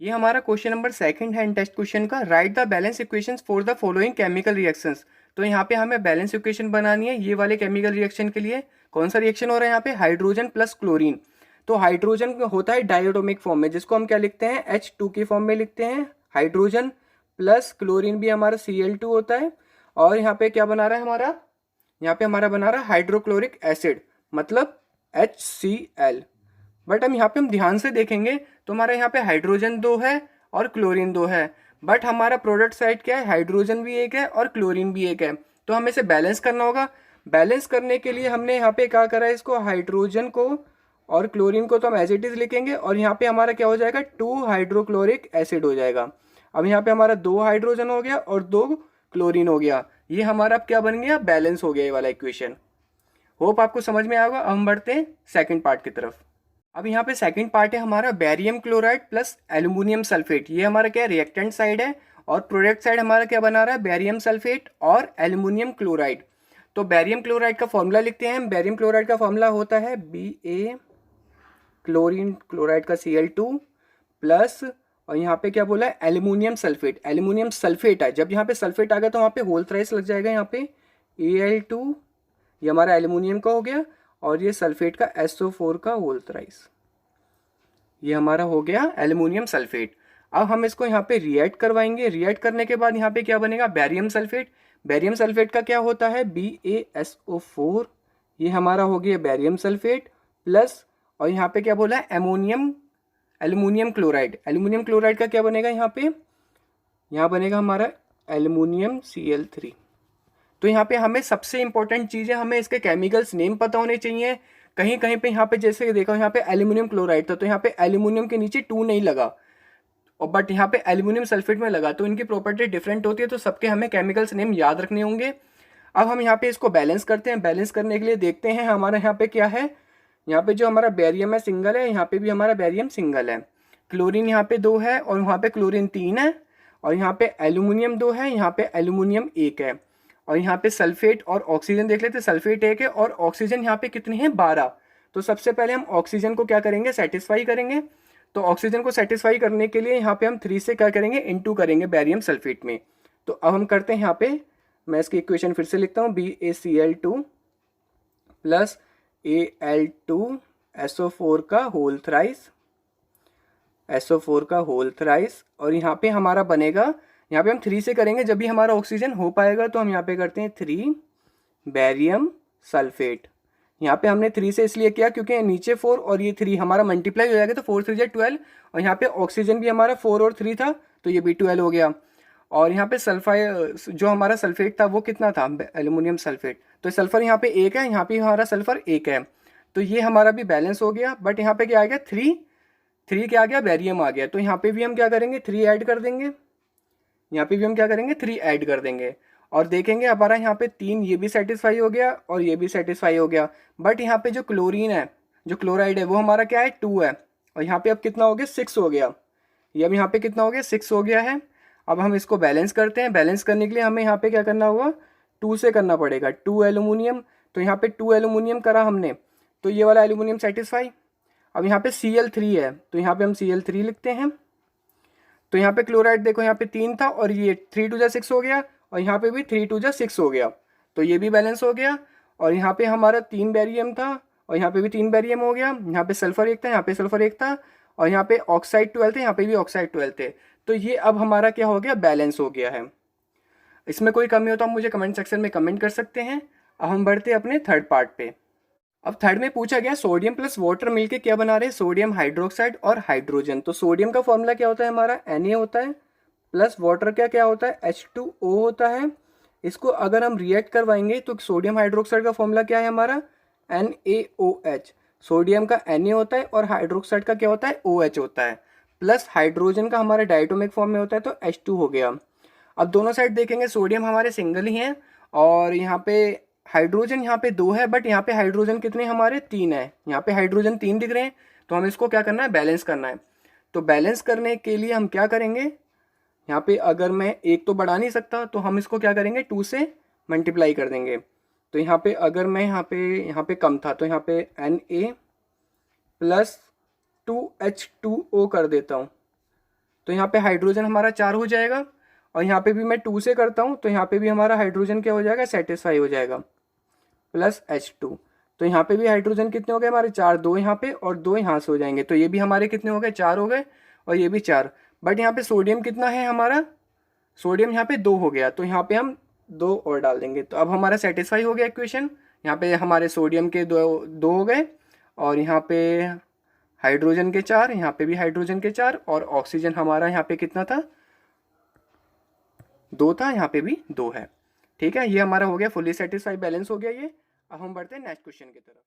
ये हमारा question number second है इन टेस्ट क्वेश्चन का। Right the balance equations for the following chemical reactions. तो यहाँ पे हमें बैलेंस इक्वेशन बनानी है ये वाले केमिकल रिएक्शन के लिए। कौन सा रिएक्शन हो रहा है यहाँ पे? Hydrogen plus chlorine. तो हाइड्रोजन होता है डायटोमिक फॉर्म में, जिसको हम क्या लिखते हैं? H2 के फॉर्म में लिखते हैं हाइड्रोजन, प्लस क्लोरीन भी हमारा Cl2 होता है। और यहाँ पे क्या बना रहा है हमारा? यहाँ पे हमारा बना रहा है हाइड्रोक्लोरिक एसिड, मतलब HCl। बट हम यहाँ पे ध्यान से देखेंगे तो हमारे यहाँ पे हाइड्रोजन 2 है और क्लोरीन 2 है, बट हमारा प्रोडक्ट साइड क्या है? हाइड्रोजन भी एक है और क्लोरीन भी एक है। तो हमें इसे बैलेंस करना होगा। बैलेंस करने के लिए हमने यहाँ पे क्या करा है? इसको हाइड्रोजन को और क्लोरीन को तो हम एज इट इज लिखेंगे, और यहाँ पे हमारा क्या हो जाएगा? 2 हाइड्रोक्लोरिक एसिड हो जाएगा। अब यहाँ पे हमारा 2 हाइड्रोजन हो गया और 2 क्लोरीन हो गया। ये हमारा अब क्या बन गया? बैलेंस हो गया ये वाला इक्वेशन। होप आपको समझ में आएगा। अब हम बढ़ते हैं सेकंड पार्ट की तरफ। अब यहाँ पे सेकंड पार्ट है हमारा barium chloride plus aluminium sulphate. ये हमारा क्या है? रिएक्टेंट साइड है, और प्रोडक्ट साइड हमारा क्या बना रहा है? बेरियम सल्फेट और एल्यूमिनियम क्लोराइड। तो बेरियम क्लोराइड का फॉर्मूला लिखते हैं हम। बेरियम क्लोराइड का फॉर्मूला होता है Ba, क्लोरीन क्लोराइड का Cl2 प्लस, और यहाँ पे क्या बोला है? Aluminium sulphate. एल्यूमिनियम सल्फेट है, जब यहाँ पे सल्फेट आ गया तो वहाँ पे होल थ्राइस लग जाएगा। यहाँ पे Al2, ये हमारा एल्यूमिनियम का हो गया, और ये सल्फेट का SO4 का होल थ्राइस, ये हमारा हो गया एल्यूमिनियम सल्फेट। अब हम इसको यहाँ पे रिएक्ट करवाएंगे। रिएक्ट करने के बाद यहाँ पे क्या बनेगा? Barium sulphate. बैरियम सल्फेट का क्या होता है? BaSO4, ये हमारा हो गया बैरियम सल्फेट प्लस, और यहाँ पे क्या बोला है? Ammonium aluminium chloride. Aluminium chloride का क्या बनेगा? यहाँ पे यहाँ बनेगा हमारा एल्यूमिनियम Cl3। तो यहाँ पे हमें सबसे इंपॉर्टेंट चीज़ है, हमें इसके केमिकल्स नेम पता होने चाहिए। कहीं कहीं पे यहाँ पे जैसे देखो, यहाँ पे एल्यूमिनियम क्लोराइड था तो यहाँ पे एल्यूमिनियम के नीचे 2 नहीं लगा, और बट यहाँ पे एल्यूमिनियम सल्फेट में लगा, तो इनकी प्रॉपर्टी डिफरेंट होती है। तो सबके हमें केमिकल्स नेम याद रखने होंगे। अब हम यहाँ पे इसको बैलेंस करते हैं। बैलेंस करने के लिए देखते हैं हमारे यहाँ पे क्या है। यहाँ पे जो हमारा बैरियम है सिंगल है, यहाँ पे भी हमारा बैरियम सिंगल है। क्लोरीन यहाँ पे 2 है और वहाँ पे क्लोरीन 3 है, और यहाँ पे एल्यूमिनियम 2 है, यहाँ पे एल्यूमिनियम 1 है। और यहाँ पे सल्फेट और ऑक्सीजन देख लेते हैं। सल्फेट 1 है और ऑक्सीजन यहाँ पे कितने हैं? 12। तो सबसे पहले हम ऑक्सीजन को क्या करेंगे? सेटिस्फाई करेंगे। तो ऑक्सीजन को सेटिस्फाई करने के लिए यहाँ पे हम 3 से क्या करेंगे? इनटू करेंगे बैरियम सल्फेट में। तो अब हम करते हैं यहाँ पे, मैं इसकी इक्वेशन फिर से लिखता हूँ, BaCl2 प्लस Al2SO4 का होल थ्राइस, SO4 का होल थ्राइस, और यहाँ पे हमारा बनेगा, यहाँ पे हम 3 से करेंगे जब भी हमारा ऑक्सीजन हो पाएगा। तो हम यहाँ पे करते हैं 3 बैरियम सल्फेट। यहाँ पे हमने 3 से इसलिए किया क्योंकि नीचे 4 और ये 3 हमारा मल्टीप्लाई हो जाएगा, तो 4 3 12, और यहाँ पे ऑक्सीजन भी हमारा 4 और 3 था तो ये भी 12 हो गया। और यहाँ पे सल्फाइड जो हमारा सल्फेट था वो कितना था? Aluminium sulphate. तो सल्फर यहाँ पे 1 है, यहाँ पे हमारा सल्फर 1 है, तो ये हमारा भी बैलेंस हो गया। बट यहाँ पे क्या आ गया? 3 क्या आ गया? बैरियम आ गया। तो यहाँ पे भी हम क्या करेंगे? 3 ऐड कर देंगे। यहाँ पे भी हम क्या करेंगे? 3 ऐड कर देंगे, और देखेंगे हमारा यहाँ पे 3 ये भी सेटिस्फाई हो गया और ये भी सेटिस्फाई हो गया। बट यहाँ पे जो क्लोरीन है, जो क्लोराइड है, वो हमारा क्या है? 2 है, और यहाँ पे अब कितना हो गया? 6 हो गया। ये अब यहाँ पे कितना हो गया? 6 हो गया है। अब हम इसको बैलेंस करते हैं। बैलेंस करने के लिए हमें यहाँ पे क्या करना होगा? 2 से करना पड़ेगा। 2 एल्यूमिनियम, तो यहाँ पे 2 एल्यूमिनियम करा हमने, तो ये वाला एल्यूमिनियम सेटिस्फाई। अब यहाँ पे Cl3 है, तो यहाँ पे हम Cl3 लिखते हैं। तो यहाँ पे क्लोराइड देखो, यहाँ पे 3 था और ये 3 2 जा 6 हो गया, और यहाँ पे भी 3 2 जा 6 हो गया, तो ये भी बैलेंस हो गया। और यहाँ पे हमारा 3 बैरियम था और यहाँ पे भी 3 बैरियम हो गया। यहाँ पे सल्फर 1 था, यहाँ पे सल्फर 1 था, और यहाँ पे ऑक्साइड 12 थे, यहाँ पे भी ऑक्साइड 12 थे। तो ये अब हमारा क्या हो गया? बैलेंस हो गया है। इसमें कोई कमी हो तो आप मुझे कमेंट सेक्शन में कमेंट कर सकते हैं। अब हम बढ़ते हैं अपने थर्ड पार्ट पे। अब थर्ड में पूछा गया सोडियम प्लस वाटर मिलके क्या बना रहे हैं? सोडियम हाइड्रोक्साइड और हाइड्रोजन। तो सोडियम का फॉर्मूला क्या होता है? हमारा Na होता है, प्लस वाटर का क्या होता है? H2O होता है। इसको अगर हम रिएक्ट करवाएंगे तो सोडियम हाइड्रोक्साइड का फॉर्मूला क्या है हमारा? NaOH। सोडियम का Na होता है और हाइड्रोक्साइड का क्या होता है? OH होता है, प्लस हाइड्रोजन का हमारे डायटोमिक फॉर्म में होता है, तो H2 हो गया। अब दोनों साइड देखेंगे, सोडियम हमारे सिंगल ही हैं, और यहाँ पे हाइड्रोजन यहाँ पे 2 है, बट यहाँ पे हाइड्रोजन कितने हमारे? 3 है। यहाँ पे हाइड्रोजन 3 दिख रहे हैं, तो हम इसको क्या करना है? बैलेंस करना है। तो बैलेंस करने के लिए हम क्या करेंगे? यहाँ पे अगर मैं एक तो बढ़ा नहीं सकता, तो हम इसको क्या करेंगे? 2 से मल्टीप्लाई कर देंगे। तो यहाँ पे अगर मैं यहाँ पे कम था, तो यहाँ पे Na प्लस 2H2O कर देता हूँ। तो यहाँ पे हाइड्रोजन हमारा 4 हो जाएगा, और यहाँ पे भी मैं 2 से करता हूँ, तो यहाँ पे भी हमारा हाइड्रोजन क्या हो जाएगा, सेटिस्फाई हो जाएगा, प्लस H2। तो यहाँ पे भी हाइड्रोजन कितने हो गए हमारे, 4, 2 यहाँ पे और 2 यहाँ से हो जाएंगे, तो ये भी हमारे कितने हो गए, 4 हो गए, और ये भी 4। बट यहाँ पे सोडियम कितना है हमारा, सोडियम यहाँ पे 2 हो गया, तो यहाँ पे हम 2 और डाल देंगे, तो अब हमारा सेटिस्फाई हो गया इक्वेशन। यहाँ पे हमारे सोडियम के 2 हो गए, और यहाँ पे हाइड्रोजन के 4, यहाँ पे भी हाइड्रोजन के 4, और ऑक्सीजन हमारा यहाँ पे कितना था, 2 था, यहाँ पे भी 2 है। ठीक है, ये हमारा हो गया फुल्ली सेटिस्फाई बैलेंस हो गया ये। अब हम बढ़ते हैं नेक्स्ट क्वेश्चन की तरफ।